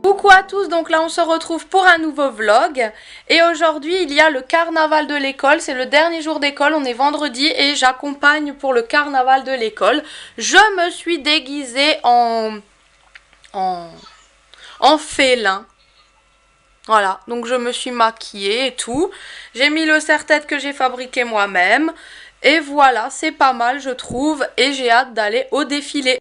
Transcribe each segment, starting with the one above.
Coucou à tous, donc là on se retrouve pour un nouveau vlog et aujourd'hui il y a le carnaval de l'école, c'est le dernier jour d'école, on est vendredi et j'accompagne pour le carnaval de l'école. Je me suis déguisée en félin, voilà, donc je me suis maquillée et tout, j'ai mis le serre-tête que j'ai fabriqué moi-même et voilà, c'est pas mal je trouve et j'ai hâte d'aller au défilé.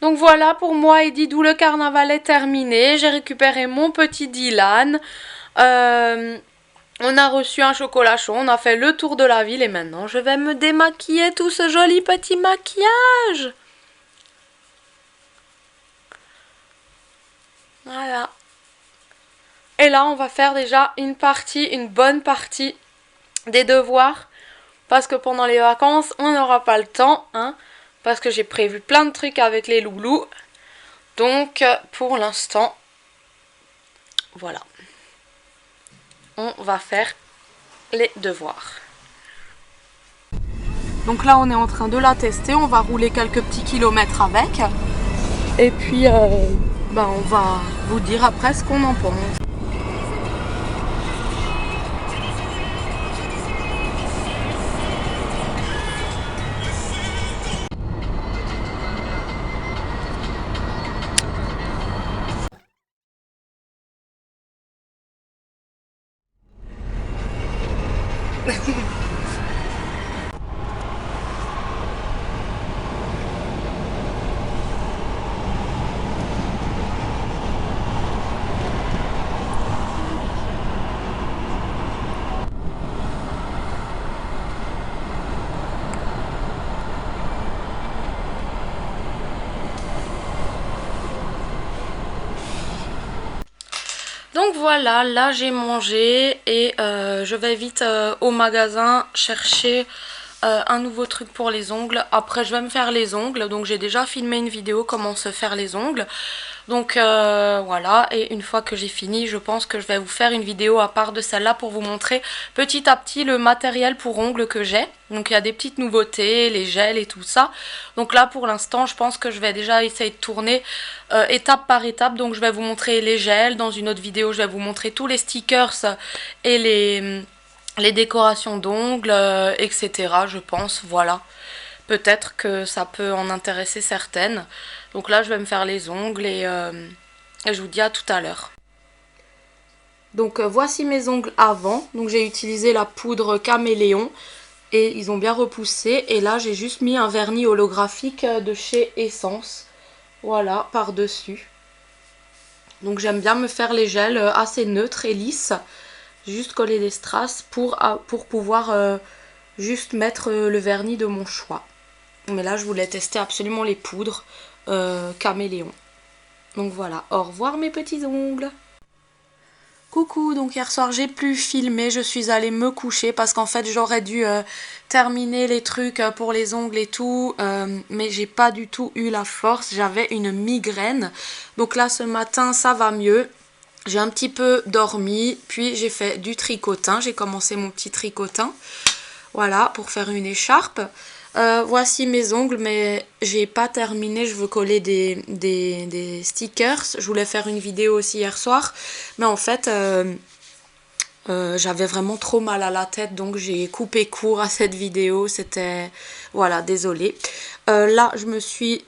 Donc voilà, pour moi et Didou, le carnaval est terminé. J'ai récupéré mon petit Dylan. On a reçu un chocolat chaud, on a fait le tour de la ville et maintenant je vais me démaquiller tout ce joli petit maquillage. Voilà. Et là, on va faire déjà une bonne partie des devoirs. Parce que pendant les vacances, on n'aura pas le temps, hein. Parce que j'ai prévu plein de trucs avec les loulous. Donc, pour l'instant, voilà. On va faire les devoirs. Donc là, on est en train de la tester. On va rouler quelques petits kilomètres avec. Et puis, on va vous dire après ce qu'on en pense. Donc voilà, là j'ai mangé et je vais vite au magasin chercher un nouveau truc pour les ongles. Après je vais me faire les ongles, donc j'ai déjà filmé une vidéo comment se faire les ongles. Donc voilà, et une fois que j'ai fini, je pense que je vais vous faire une vidéo à part de celle-là pour vous montrer petit à petit le matériel pour ongles que j'ai. Donc il y a des petites nouveautés, les gels et tout ça. Donc là pour l'instant, je pense que je vais déjà essayer de tourner étape par étape. Donc je vais vous montrer les gels. Dans une autre vidéo, je vais vous montrer tous les stickers et les décorations d'ongles, etc. je pense, voilà. Peut-être que ça peut en intéresser certaines. Donc là, je vais me faire les ongles et je vous dis à tout à l'heure. Donc voici mes ongles avant. Donc j'ai utilisé la poudre caméléon et ils ont bien repoussé. Et là, j'ai juste mis un vernis holographique de chez Essence. Voilà, par-dessus. Donc j'aime bien me faire les gels assez neutres et lisses. Juste coller des strass pour pouvoir juste mettre le vernis de mon choix. Mais là, je voulais tester absolument les poudres caméléon. Donc voilà, au revoir mes petits ongles. Coucou, donc hier soir j'ai plus filmé, je suis allée me coucher parce qu'en fait j'aurais dû terminer les trucs pour les ongles et tout, mais j'ai pas du tout eu la force, j'avais une migraine. Donc là ce matin ça va mieux. J'ai un petit peu dormi, puis j'ai fait du tricotin, j'ai commencé mon petit tricotin, voilà, pour faire une écharpe. Voici mes ongles, mais j'ai pas terminé, je veux coller des stickers. Je voulais faire une vidéo aussi hier soir, mais en fait, j'avais vraiment trop mal à la tête, donc j'ai coupé court à cette vidéo, c'était... Voilà, désolée. Là, je me suis...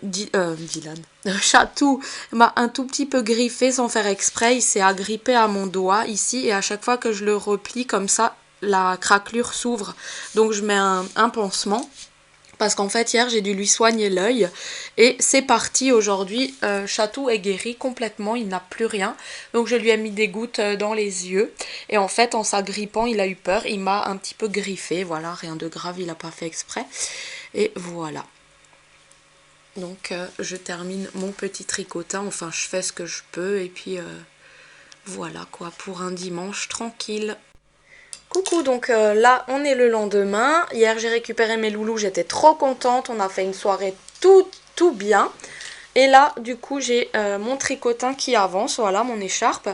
Dylan. Chatou m'a un tout petit peu griffé sans faire exprès, il s'est agrippé à mon doigt ici, et à chaque fois que je le replie comme ça, la craquelure s'ouvre. Donc je mets un pansement. Parce qu'en fait, hier, j'ai dû lui soigner l'œil. Et c'est parti aujourd'hui. Chatou est guéri complètement. Il n'a plus rien. Donc, je lui ai mis des gouttes dans les yeux. Et en fait, en s'agrippant, il a eu peur. Il m'a un petit peu griffé. Voilà, rien de grave. Il n'a pas fait exprès. Et voilà. Donc, je termine mon petit tricotin. Enfin, je fais ce que je peux. Et puis, voilà quoi. Pour un dimanche tranquille. Coucou, donc là on est le lendemain. Hier j'ai récupéré mes loulous, j'étais trop contente. On a fait une soirée tout bien. Et là du coup j'ai mon tricotin qui avance, voilà mon écharpe.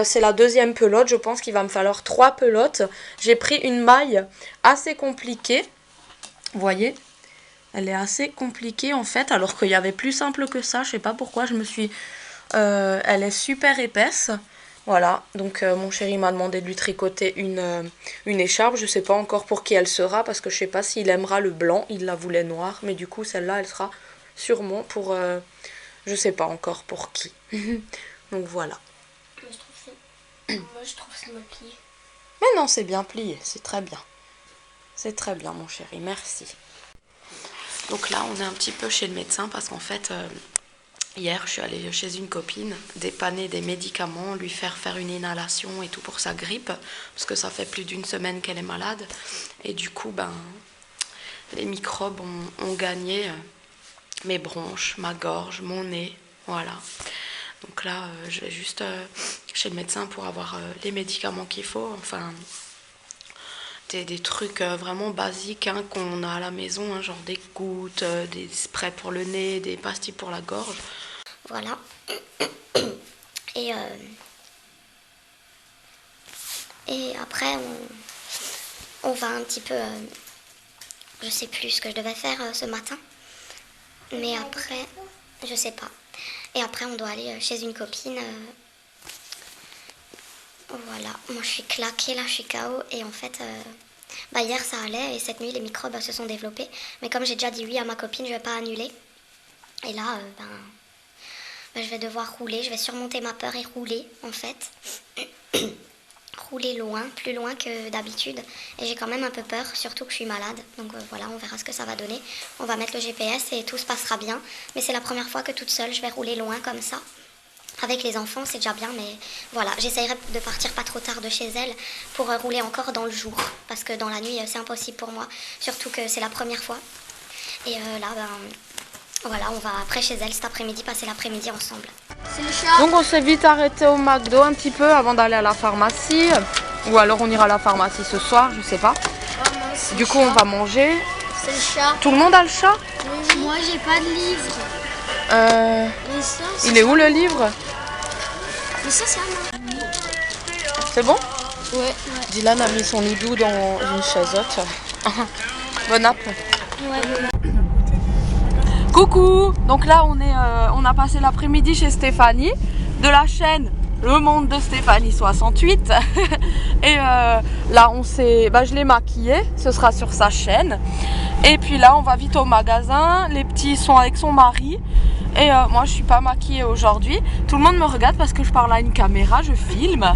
C'est la deuxième pelote, je pense qu'il va me falloir 3 pelotes. J'ai pris une maille assez compliquée. Vous voyez, elle est assez compliquée en fait, alors qu'il y avait plus simple que ça. Je sais pas pourquoi je me suis elle est super épaisse. Voilà, donc mon chéri m'a demandé de lui tricoter une écharpe. Je sais pas encore pour qui elle sera parce que je sais pas s'il aimera le blanc. Il la voulait noire, mais du coup celle-là elle sera sûrement pour... je sais pas encore pour qui. Donc voilà. Moi je trouve c'est mal plié. Mais non, c'est bien plié, c'est très bien. C'est très bien mon chéri, merci. Donc là on est un petit peu chez le médecin parce qu'en fait... hier, je suis allée chez une copine dépanner des médicaments, lui faire une inhalation et tout pour sa grippe, parce que ça fait plus d'une semaine qu'elle est malade. Et du coup, les microbes ont gagné mes bronches, ma gorge, mon nez, voilà. Donc là, je vais juste chez le médecin pour avoir les médicaments qu'il faut, enfin... des trucs vraiment basiques hein, qu'on a à la maison, hein, genre des gouttes, des sprays pour le nez, des pastilles pour la gorge. Voilà. Et après, on va un petit peu... je sais plus ce que je devais faire ce matin. Mais après, je sais pas. Et après, on doit aller chez une copine. Voilà. Moi, je suis claquée là, je suis KO. Et en fait, hier, ça allait. Et cette nuit, les microbes se sont développés. Mais comme j'ai déjà dit oui à ma copine, je vais pas annuler. Et là, je vais devoir rouler, je vais surmonter ma peur et rouler en fait. Rouler loin, plus loin que d'habitude. Et j'ai quand même un peu peur, surtout que je suis malade. Donc voilà, on verra ce que ça va donner. On va mettre le GPS et tout se passera bien. Mais c'est la première fois que toute seule, je vais rouler loin comme ça. Avec les enfants, c'est déjà bien, mais voilà, j'essayerai de partir pas trop tard de chez elle pour rouler encore dans le jour. Parce que dans la nuit, c'est impossible pour moi. Surtout que c'est la première fois. Et là, voilà, on va après chez elle cet après-midi, passer l'après-midi ensemble. Donc on s'est vite arrêté au McDo un petit peu avant d'aller à la pharmacie. Ou alors on ira à la pharmacie ce soir, je sais pas. Du coup on va manger. C'est le chat. Tout le monde a le chat? Oui. Moi j'ai pas de livre. Mais ça, il est où le livre? Mais ça c'est à moi. C'est bon? Ouais. Dylan a mis son doudou dans une chaise haute. Bon app. Ouais. Coucou! Donc là on a passé l'après-midi chez Stéphanie de la chaîne Le Monde de Stéphanie 68 et là je l'ai maquillée, ce sera sur sa chaîne. Et puis là on va vite au magasin, les petits sont avec son mari et moi je suis pas maquillée aujourd'hui. Tout le monde me regarde parce que je parle à une caméra, je filme.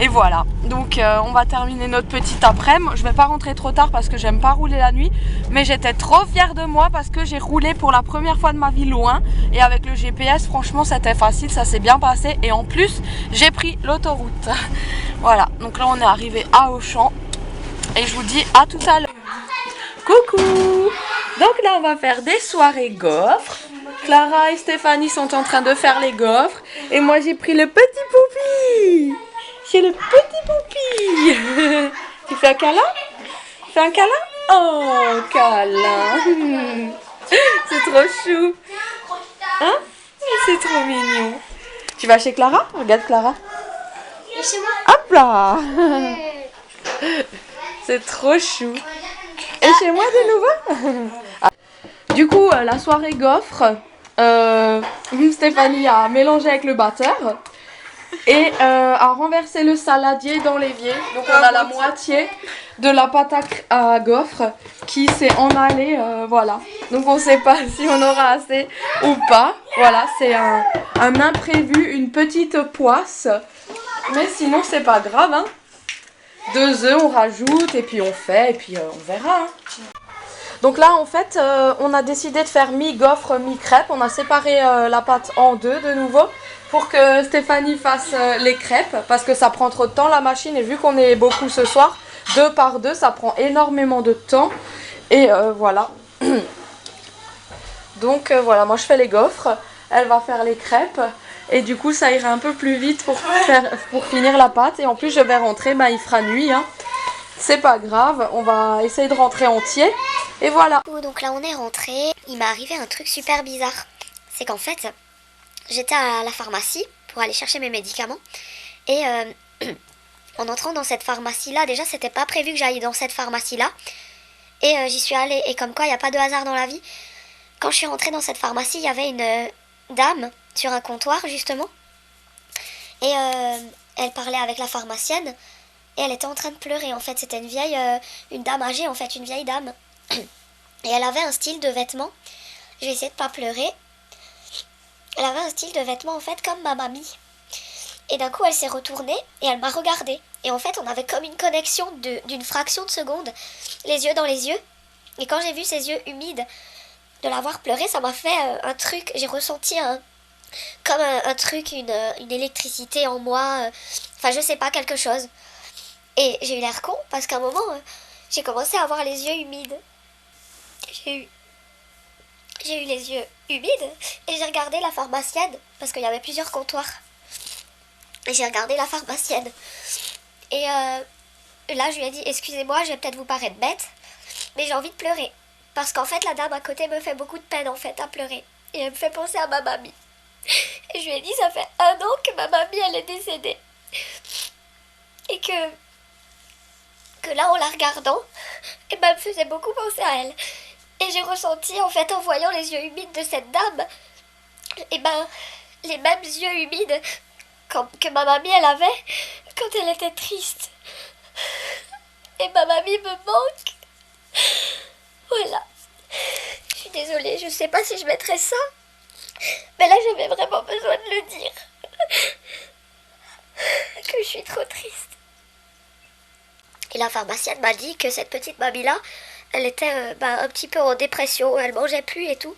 Et voilà, donc on va terminer notre petite après-midi. Je vais pas rentrer trop tard parce que j'aime pas rouler la nuit. Mais j'étais trop fière de moi parce que j'ai roulé pour la première fois de ma vie loin. Et avec le GPS, franchement, c'était facile, ça s'est bien passé. Et en plus, j'ai pris l'autoroute. Voilà, donc là on est arrivé à Auchan. Et je vous dis à tout à l'heure. Coucou! Donc là on va faire des soirées gaufres. Clara et Stéphanie sont en train de faire les gaufres. Et moi j'ai pris le petit poupi. C'est le petit poupi. Tu fais un câlin? Fais un câlin? Oh, câlin. C'est trop chou. Hein? C'est trop mignon. Tu vas chez Clara? Regarde Clara. Et chez moi? Hop là. C'est trop chou. Et chez moi de nouveau? Du coup, la soirée gaufre, Stéphanie a mélangé avec le batteur. Et à renverser le saladier dans l'évier. Donc on a la moitié de la pâte à gaufre qui s'est en allée, voilà. Donc on sait pas si on aura assez ou pas. Voilà, c'est un imprévu, une petite poisse. Mais sinon c'est pas grave, hein. 2 œufs, on rajoute et puis on fait et puis on verra. Hein. Donc là en fait on a décidé de faire mi-gaufre, mi-crêpe. On a séparé la pâte en deux de nouveau. Pour que Stéphanie fasse les crêpes, parce que ça prend trop de temps la machine, et vu qu'on est beaucoup ce soir, 2 par 2, ça prend énormément de temps, et voilà. Donc voilà, moi je fais les gaufres, elle va faire les crêpes, et du coup ça ira un peu plus vite pour finir la pâte, et en plus je vais rentrer, il fera nuit, hein. C'est pas grave, on va essayer de rentrer entier, et voilà. Donc là on est rentré, il m'est arrivé un truc super bizarre, c'est qu'en fait... j'étais à la pharmacie pour aller chercher mes médicaments et en entrant dans cette pharmacie-là, déjà c'était pas prévu que j'aille dans cette pharmacie-là et j'y suis allée et comme quoi il n'y a pas de hasard dans la vie. Quand je suis rentrée dans cette pharmacie, il y avait une dame sur un comptoir justement. Et elle parlait avec la pharmacienne et elle était en train de pleurer. En fait, c'était une dame âgée, en fait, une vieille dame. Et elle avait un style de vêtements. J'ai essayé de pas pleurer. Elle avait un style de vêtements en fait comme ma mamie. Et d'un coup, elle s'est retournée et elle m'a regardée. Et en fait, on avait comme une connexion d'une fraction de seconde, les yeux dans les yeux. Et quand j'ai vu ses yeux humides, de la voir pleurer, ça m'a fait un truc. J'ai ressenti comme un truc, une électricité en moi. Enfin, je sais pas, quelque chose. Et j'ai eu l'air con parce qu'à un moment, j'ai commencé à avoir les yeux humides. J'ai eu, j'ai eu les yeux humides et j'ai regardé la pharmacienne parce qu'il y avait plusieurs comptoirs. Et j'ai regardé la pharmacienne. Et là, je lui ai dit, excusez-moi, je vais peut-être vous paraître bête, mais j'ai envie de pleurer. Parce qu'en fait, la dame à côté me fait beaucoup de peine, en fait, à pleurer. Et elle me fait penser à ma mamie. Et je lui ai dit, ça fait 1 an que ma mamie, elle est décédée. Et que là, en la regardant, et ben, elle me faisait beaucoup penser à elle. Et j'ai ressenti, en fait, en voyant les yeux humides de cette dame, et ben, les mêmes yeux humides que ma mamie, elle avait quand elle était triste. Et ma mamie me manque. Voilà. Je suis désolée, je sais pas si je mettrai ça. Mais là, j'avais vraiment besoin de le dire. Que je suis trop triste. Et la pharmacienne m'a dit que cette petite mamie-là, elle était un petit peu en dépression, elle mangeait plus et tout.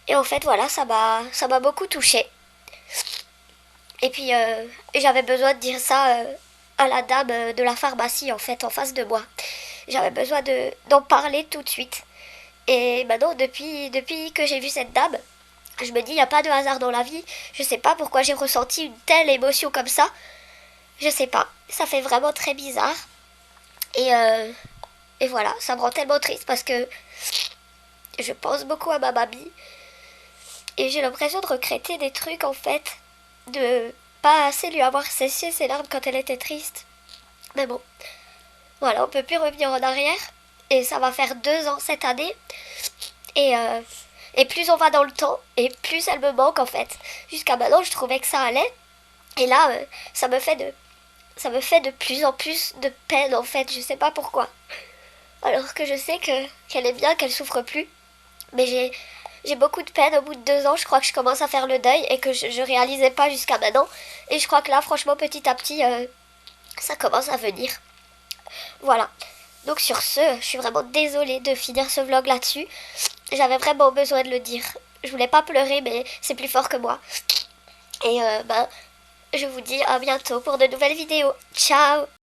Et en fait, voilà, ça m'a beaucoup touchée. Et puis, j'avais besoin de dire ça à la dame de la pharmacie, en fait, en face de moi. J'avais besoin d'en parler tout de suite. Et maintenant, depuis que j'ai vu cette dame, je me dis, il n'y a pas de hasard dans la vie. Je sais pas pourquoi j'ai ressenti une telle émotion comme ça. Je sais pas. Ça fait vraiment très bizarre. Et voilà, ça me rend tellement triste parce que je pense beaucoup à ma mamie. Et j'ai l'impression de regretter des trucs en fait. De pas assez lui avoir séché ses larmes quand elle était triste. Mais bon, voilà, on peut plus revenir en arrière. Et ça va faire 2 ans cette année. Et, euh, et plus on va dans le temps, et plus elle me manque en fait. Jusqu'à maintenant, je trouvais que ça allait. Et là, ça me fait de plus en plus de peine en fait. Je sais pas pourquoi. Alors que je sais qu'elle est bien, qu'elle souffre plus. Mais j'ai beaucoup de peine au bout de 2 ans. Je crois que je commence à faire le deuil et que je réalisais pas jusqu'à maintenant. Et je crois que là, franchement, petit à petit, ça commence à venir. Voilà. Donc sur ce, je suis vraiment désolée de finir ce vlog là-dessus. J'avais vraiment besoin de le dire. Je voulais pas pleurer, mais c'est plus fort que moi. Et je vous dis à bientôt pour de nouvelles vidéos. Ciao!